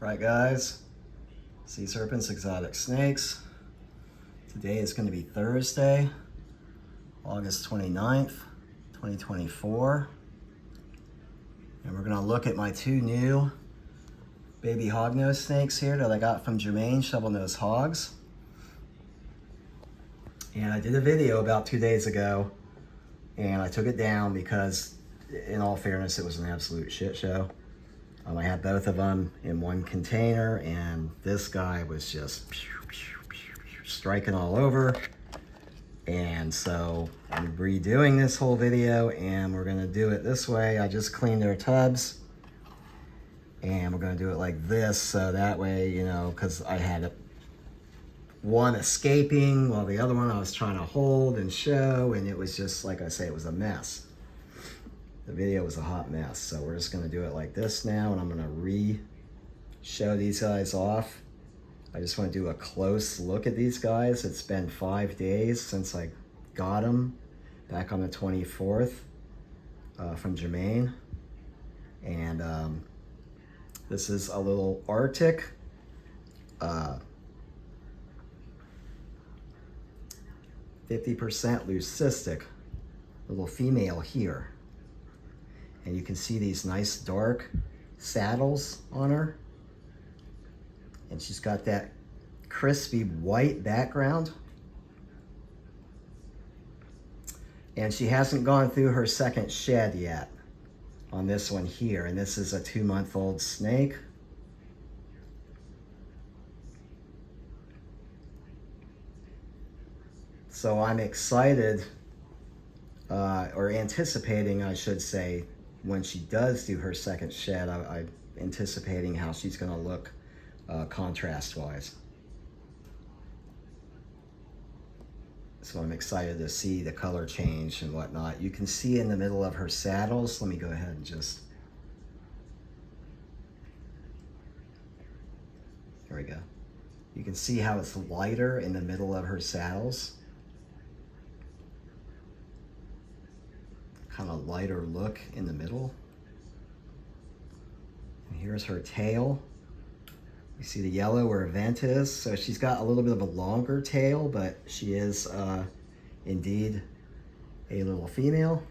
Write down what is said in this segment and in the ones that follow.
Right guys, C-Serpents exotic snakes. Today is going to be Thursday, August 29th, 2024. And we're going to look at my two new baby hognose snakes here that I got from Jermaine, Shovel-Nosed Hogs. And I did a video about 2 days ago and I took it down because, in all fairness, it was an absolute shit show. I had both of them in one container and this guy was just striking all over. And so I'm redoing this whole video and we're gonna do it this way. I just cleaned their tubs and we're gonna do it like this, so that way, you know, because I had one escaping while the other one I was trying to hold and show, and it was just, like I say, it was a mess. The video was a hot mess, so we're just gonna do it like this now, and I'm gonna re-show these guys off. I just wanna do a close look at these guys. It's been 5 days since I got them back on the 24th from Jermaine. And this is a little Arctic. 50% leucistic, little female here. And you can see these nice dark saddles on her. And she's got that crispy white background. And she hasn't gone through her second shed yet on this one here. And this is a 2-month-old snake. So I'm excited, or anticipating, I should say, when she does do her second shed, I'm anticipating how she's gonna look contrast-wise. So I'm excited to see the color change and whatnot. You can see in the middle of her saddles, let me go ahead and just, here we go. You can see how it's lighter in the middle of her saddles. Kind of lighter look in the middle. And here's her tail. You see the yellow where her vent is. So she's got a little bit of a longer tail, but she is indeed a little female.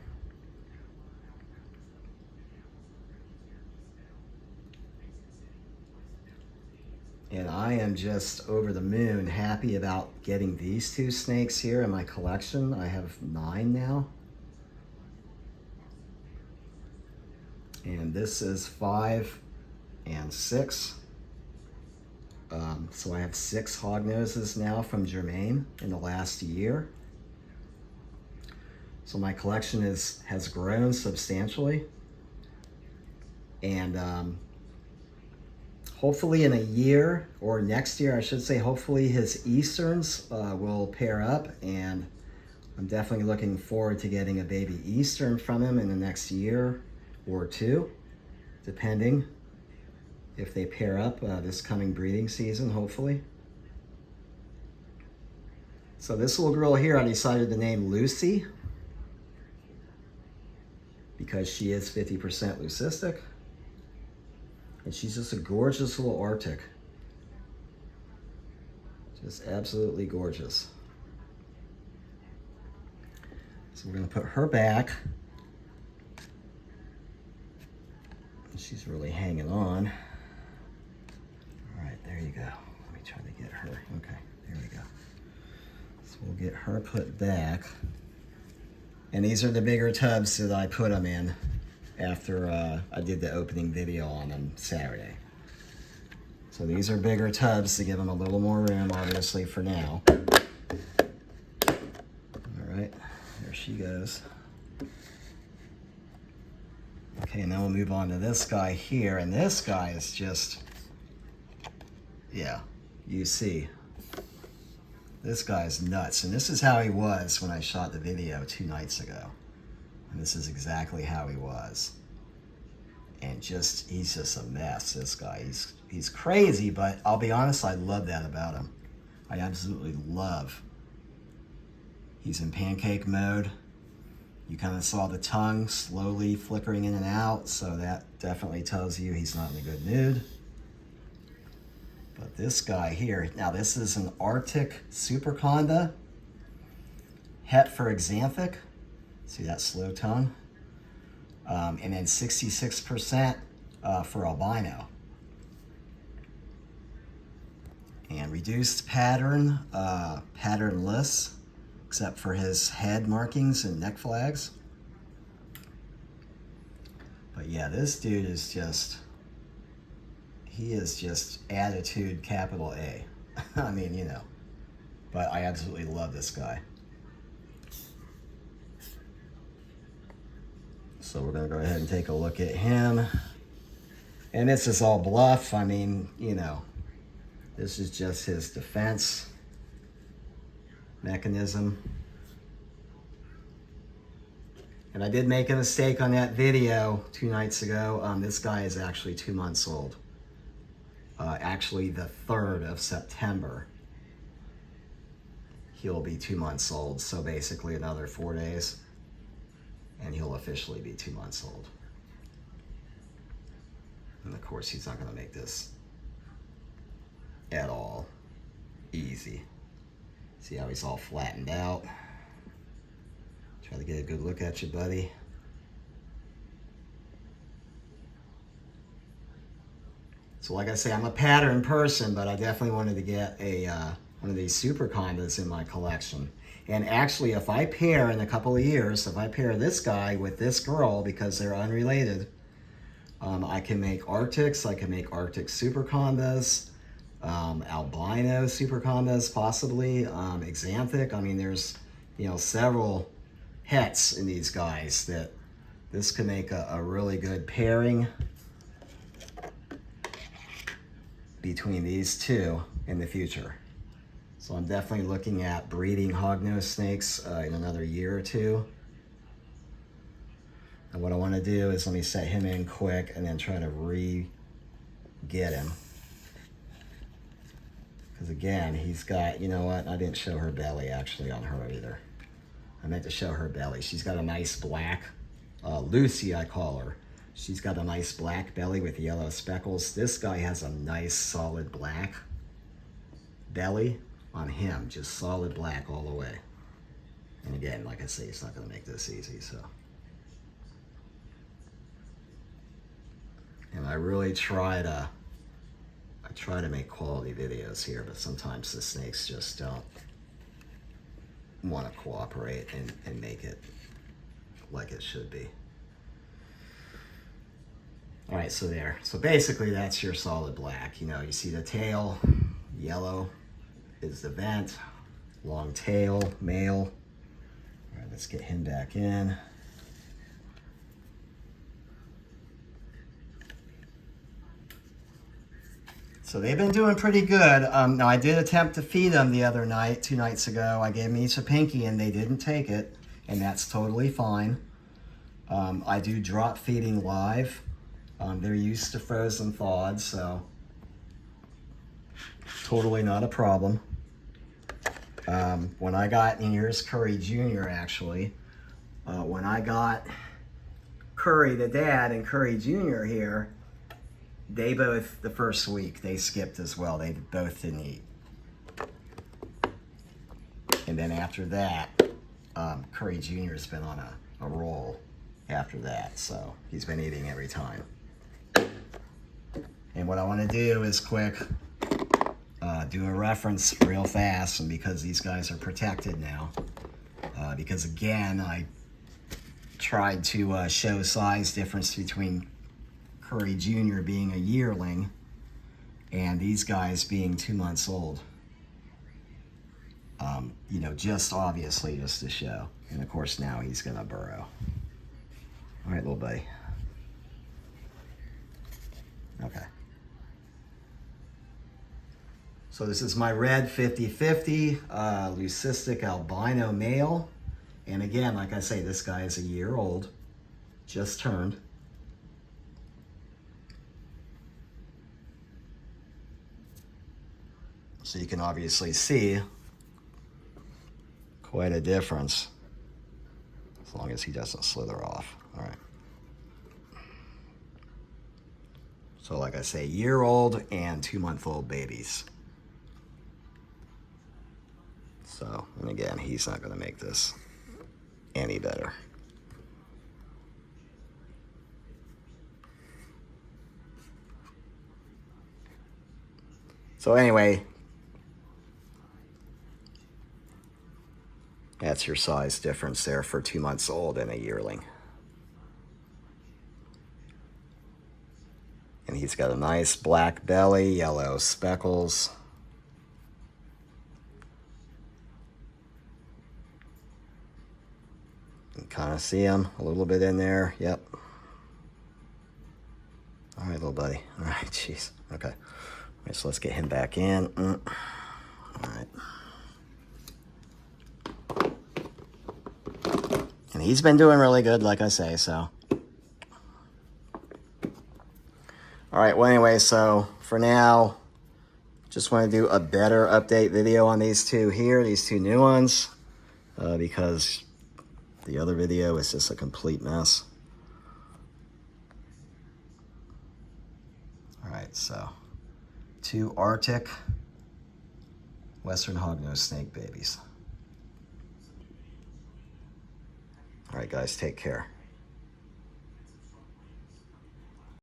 And I am just over the moon happy about getting these two snakes here in my collection. I have 9 now. And this is 5 and 6. So I have 6 hognoses now from Jermaine in the last year. So my collection has grown substantially. And hopefully in a year, or next year I should say, hopefully his Easterns will pair up, and I'm definitely looking forward to getting a baby Eastern from him in the next year or 2, depending if they pair up this coming breeding season, hopefully. So this little girl here, I decided to name Lucy because she is 50% leucistic, and she's just a gorgeous little Arctic. Just absolutely gorgeous. So we're gonna put her back. She's really hanging on. All right, there you go. Let me try to get her. Okay, there we go. So we'll get her put back. And these are the bigger tubs that I put them in after I did the opening video on them Saturday. So these are bigger tubs to give them a little more room, obviously, for now. All right, there she goes. Okay, and then we'll move on to this guy here, and this guy is just, yeah, you see. This guy's nuts, and this is how he was when I shot the video 2 nights ago. And this is exactly how he was. And just, he's just a mess, this guy. He's crazy, but I'll be honest, I love that about him. I absolutely love. He's in pancake mode. You kind of saw the tongue slowly flickering in and out, so that definitely tells you he's not in a good mood. But this guy here, now this is an Arctic Superconda, het for xanthic. See that slow tone? And then 66% for albino. And reduced pattern, patternless, except for his head markings and neck flags. But yeah, this dude is just, he is just attitude capital A. I mean, you know, but I absolutely love this guy. So we're gonna go ahead and take a look at him. And this is all bluff. I mean, you know, this is just his defense mechanism. And I did make a mistake on that video 2 nights ago. This guy is actually 2 months old. Actually the 3rd of September, he'll be 2 months old. So basically another 4 days and he'll officially be 2 months old. And of course he's not gonna make this at all easy. See how he's all flattened out? Try to get a good look at you, buddy. So like I say, I'm a pattern person, but I definitely wanted to get a one of these Supercondas in my collection. And actually, if I pair in a couple of years, if I pair this guy with this girl, because they're unrelated, I can make Arctics, I can make Arctic Supercondas, albino Supercondas possibly, xanthic. I mean, there's, you know, several hets in these guys that this could make a really good pairing between these two in the future. So I'm definitely looking at breeding hognose snakes in another year or 2. And what I want to do is let me set him in quick and then try to re-get him. Because again, he's got, you know what, I didn't show her belly actually on her either. I meant to show her belly. She's got a nice black, Lucy I call her. She's got a nice black belly with yellow speckles. This guy has a nice solid black belly on him, just solid black all the way. And again, like I say, it's not gonna make this easy, so. And I really try to make quality videos here, but sometimes the snakes just don't want to cooperate and make it like it should be. All right, so there. So basically that's your solid black. You know, you see the tail, yellow is the vent, long tail, male. All right, let's get him back in. So they've been doing pretty good. Now I did attempt to feed them the other night, 2 nights ago. I gave them each a pinky and they didn't take it, and that's totally fine. I do drop feeding live. They're used to frozen thawed, so totally not a problem. When I got, and here's Curry Jr. actually, when I got Curry the dad and Curry Jr. here, they both, the first week, they skipped as well. They both didn't eat. And then after that, Curry Jr. has been on a roll after that, so he's been eating every time. And what I want to do is quick, do a reference real fast, and because these guys are protected now, because again, I tried to show size difference between Curry Jr. being a yearling and these guys being 2 months old. You know, just obviously just to show. And of course now he's gonna burrow. All right, little buddy. Okay. So this is my red 50-50 leucistic albino male. And again, like I say, this guy is a year old, just turned. So you can obviously see quite a difference, as long as he doesn't slither off. All right. So like I say, year-old and 2-month-old babies. So, and again, he's not going to make this any better. So anyway, that's your size difference there for 2 months old and a yearling. And he's got a nice black belly, yellow speckles. You can kind of see him a little bit in there. Yep. All right, little buddy. All right, jeez. Okay. All right, so let's get him back in. All right. And he's been doing really good, like I say, so. All right, well, anyway, so for now, just want to do a better update video on these two here, these two new ones, because the other video is just a complete mess. All right, so 2 Arctic Western hognose snake babies. All right, guys, take care.